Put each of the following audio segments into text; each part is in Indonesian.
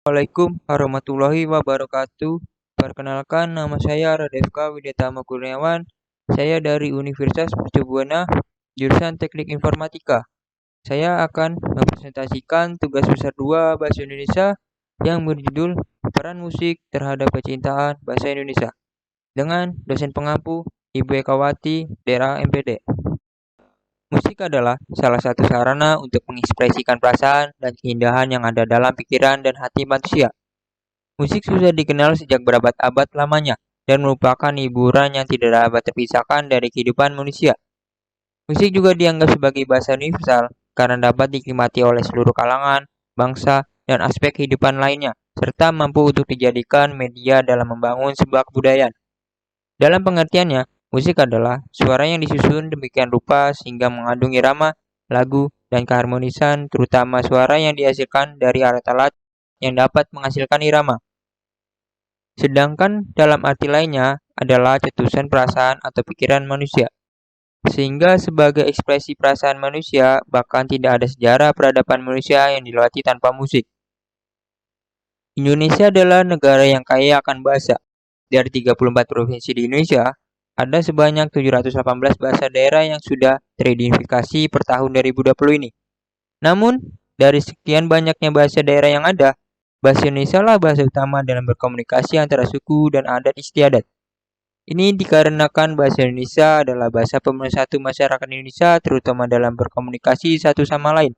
Assalamualaikum warahmatullahi wabarakatuh. Perkenalkan, nama saya Radevka Widyatama Kurniawan. Saya dari Universitas Mercubuana, jurusan Teknik Informatika. Saya akan mempresentasikan tugas besar 2 Bahasa Indonesia yang berjudul Peran Musik Terhadap Kecintaan Bahasa Indonesia dengan dosen pengampu Ibu Ekawati, daerah MPD. Musik adalah salah satu sarana untuk mengekspresikan perasaan dan keindahan yang ada dalam pikiran dan hati manusia. Musik sudah dikenal sejak berabad-abad lamanya dan merupakan hiburan yang tidak dapat terpisahkan dari kehidupan manusia. Musik juga dianggap sebagai bahasa universal karena dapat dinikmati oleh seluruh kalangan, bangsa, dan aspek kehidupan lainnya, serta mampu untuk dijadikan media dalam membangun sebuah kebudayaan. Dalam pengertiannya, musik adalah suara yang disusun demikian rupa sehingga mengandung irama, lagu, dan keharmonisan, terutama suara yang dihasilkan dari alat-alat yang dapat menghasilkan irama. Sedangkan dalam arti lainnya adalah cetusan perasaan atau pikiran manusia. Sehingga sebagai ekspresi perasaan manusia, bahkan tidak ada sejarah peradaban manusia yang dilewati tanpa musik. Indonesia adalah negara yang kaya akan bahasa. Dari 34 provinsi di Indonesia, ada sebanyak 718 bahasa daerah yang sudah teridentifikasi per tahun 2020 ini. Namun, dari sekian banyaknya bahasa daerah yang ada, bahasa Indonesia lah bahasa utama dalam berkomunikasi antara suku dan adat istiadat. Ini dikarenakan bahasa Indonesia adalah bahasa pemersatu masyarakat Indonesia, terutama dalam berkomunikasi satu sama lain.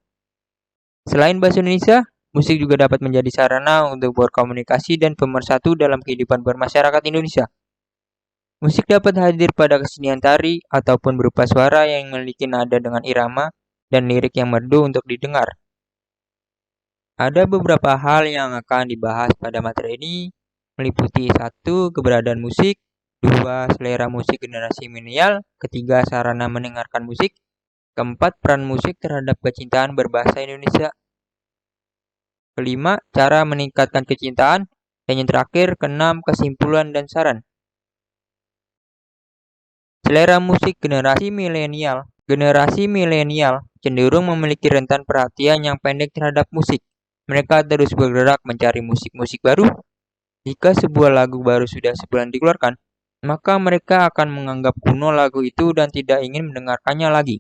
Selain bahasa Indonesia, musik juga dapat menjadi sarana untuk berkomunikasi dan pemersatu dalam kehidupan bermasyarakat Indonesia. Musik dapat hadir pada kesenian tari ataupun berupa suara yang memiliki nada dengan irama dan lirik yang merdu untuk didengar. Ada beberapa hal yang akan dibahas pada materi ini, meliputi 1. Keberadaan musik, 2. Selera musik generasi milenial, ketiga sarana mendengarkan musik, keempat peran musik terhadap kecintaan berbahasa Indonesia, kelima, cara meningkatkan kecintaan, dan yang terakhir, keenam, kesimpulan dan saran. Selera musik generasi milenial. Generasi milenial cenderung memiliki rentan perhatian yang pendek terhadap musik. Mereka terus bergerak mencari musik-musik baru. Jika sebuah lagu baru sudah sebulan dikeluarkan, maka mereka akan menganggap kuno lagu itu dan tidak ingin mendengarkannya lagi.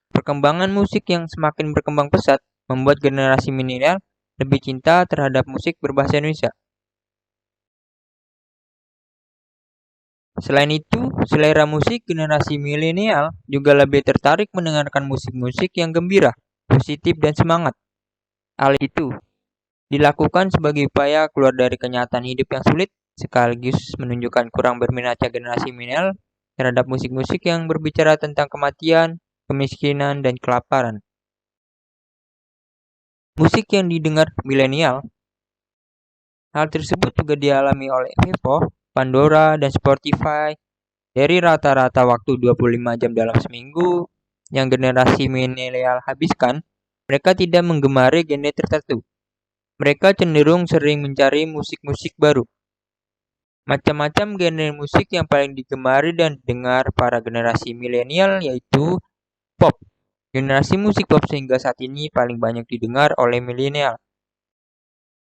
Perkembangan musik yang semakin berkembang pesat membuat generasi milenial lebih cinta terhadap musik berbahasa Indonesia. Selain itu, selera musik generasi milenial juga lebih tertarik mendengarkan musik-musik yang gembira, positif, dan semangat. Hal itu dilakukan sebagai upaya keluar dari kenyataan hidup yang sulit, sekaligus menunjukkan kurang berminatnya generasi milenial terhadap musik-musik yang berbicara tentang kematian, kemiskinan, dan kelaparan. Musik yang didengar milenial. Hal tersebut juga dialami oleh Vevo, Pandora, dan Spotify. Dari rata-rata waktu 25 jam dalam seminggu yang generasi milenial habiskan, mereka tidak menggemari genre tertentu. Mereka cenderung sering mencari musik-musik baru. Macam-macam genre musik yang paling digemari dan didengar para generasi milenial yaitu pop. Generasi musik pop sehingga saat ini paling banyak didengar oleh milenial.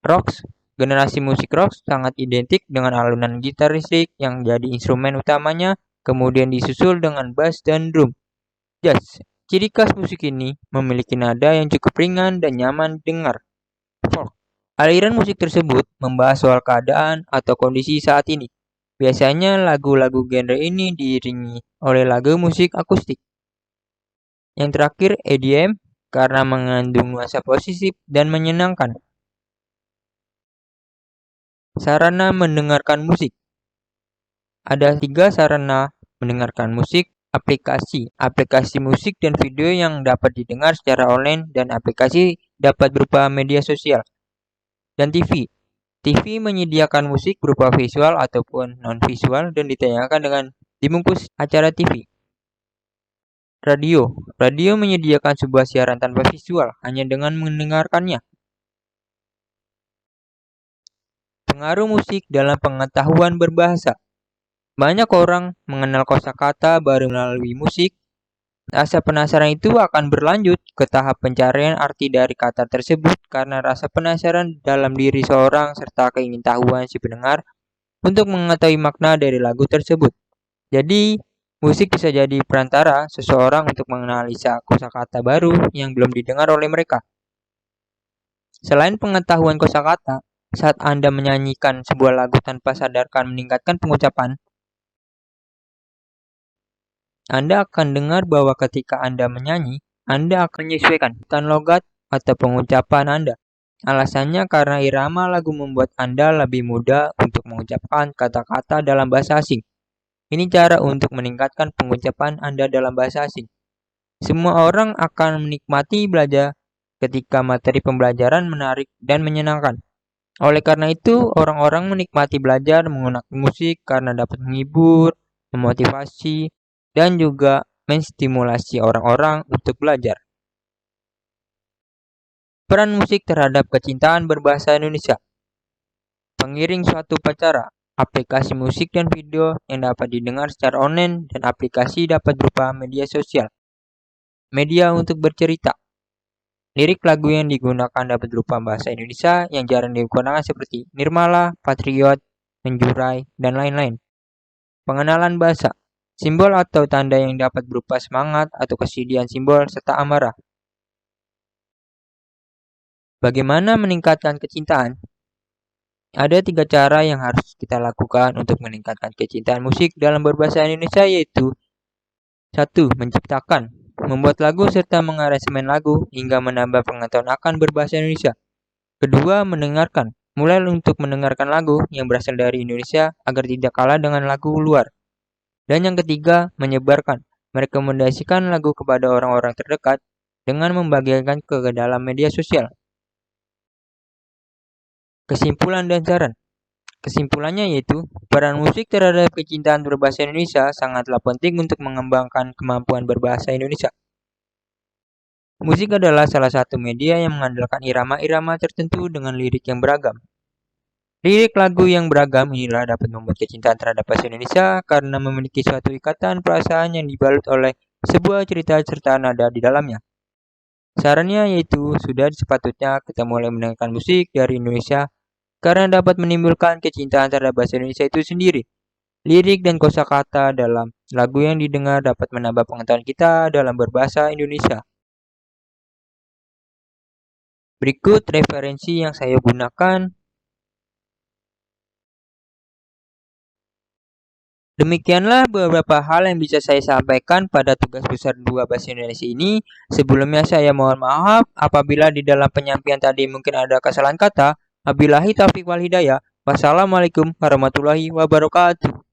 Rock. Generasi musik rock sangat identik dengan alunan gitar listrik yang jadi instrumen utamanya, kemudian disusul dengan bass dan drum. Jazz. Ciri khas musik ini memiliki nada yang cukup ringan dan nyaman didengar. Folk. Aliran musik tersebut membahas soal keadaan atau kondisi saat ini. Biasanya lagu-lagu genre ini diiringi oleh lagu musik akustik. Yang terakhir, EDM, karena mengandung nuansa positif dan menyenangkan. Sarana mendengarkan musik. Ada 3 sarana mendengarkan musik, aplikasi. Aplikasi musik dan video yang dapat didengar secara online dan aplikasi dapat berupa media sosial. Dan TV. TV menyediakan musik berupa visual ataupun non-visual dan ditayangkan dengan dibungkus acara TV. Radio. Radio menyediakan sebuah siaran tanpa visual, hanya dengan mendengarkannya. Pengaruh musik dalam pengetahuan berbahasa. Banyak orang mengenal kosakata baru melalui musik, Rasa penasaran itu akan berlanjut ke tahap pencarian arti dari kata tersebut karena rasa penasaran dalam diri seorang serta keingintahuan si pendengar untuk mengetahui makna dari lagu tersebut. Jadi, musik bisa jadi perantara seseorang untuk menganalisa kosakata baru yang belum didengar oleh mereka. Selain pengetahuan kosakata, saat Anda menyanyikan sebuah lagu tanpa sadarkan meningkatkan pengucapan, Anda akan dengar bahwa ketika Anda menyanyi, Anda akan menyesuaikan logat atau pengucapan Anda. Alasannya karena irama lagu membuat Anda lebih mudah untuk mengucapkan kata-kata dalam bahasa asing. Ini cara untuk meningkatkan pengucapan Anda dalam bahasa asing. Semua orang akan menikmati belajar ketika materi pembelajaran menarik dan menyenangkan. Oleh karena itu, orang-orang menikmati belajar menggunakan musik karena dapat menghibur, memotivasi, dan juga menstimulasi orang-orang untuk belajar. Peran musik terhadap kecintaan berbahasa Indonesia. Pengiring suatu upacara, aplikasi musik dan video yang dapat didengar secara online dan aplikasi dapat berupa media sosial. Media untuk bercerita. Lirik lagu yang digunakan dapat berupa bahasa Indonesia yang jarang digunakan seperti nirmala, patriot, menjurai, dan lain-lain. Pengenalan bahasa. Simbol atau tanda yang dapat berupa semangat atau kesedihan simbol serta amarah. Bagaimana meningkatkan kecintaan? Ada 3 cara yang harus kita lakukan untuk meningkatkan kecintaan musik dalam berbahasa Indonesia yaitu 1. Menciptakan, membuat lagu serta mengaransemen lagu hingga menambah pengetahuan akan berbahasa Indonesia. Kedua, mendengarkan, mulai untuk mendengarkan lagu yang berasal dari Indonesia agar tidak kalah dengan lagu luar. Dan yang ketiga, menyebarkan, merekomendasikan lagu kepada orang-orang terdekat dengan membagikan ke dalam media sosial. Kesimpulan dan saran. Kesimpulannya yaitu, peran musik terhadap kecintaan berbahasa Indonesia sangatlah penting untuk mengembangkan kemampuan berbahasa Indonesia. Musik adalah salah satu media yang mengandalkan irama-irama tertentu dengan lirik yang beragam. Lirik lagu yang beragam inilah dapat membuat kecintaan terhadap bahasa Indonesia karena memiliki suatu ikatan perasaan yang dibalut oleh sebuah cerita serta nada di dalamnya. Sarannya yaitu sudah sepatutnya kita mulai mendengarkan musik dari Indonesia karena dapat menimbulkan kecintaan terhadap bahasa Indonesia itu sendiri. Lirik dan kosakata dalam lagu yang didengar dapat menambah pengetahuan kita dalam berbahasa Indonesia. Berikut referensi yang saya gunakan. Demikianlah beberapa hal yang bisa saya sampaikan pada tugas besar 2 bahasa Indonesia ini. Sebelumnya saya mohon maaf apabila di dalam penyampaian tadi mungkin ada kesalahan kata. Wabillahi taufiq wal hidayah. Wassalamualaikum warahmatullahi wabarakatuh.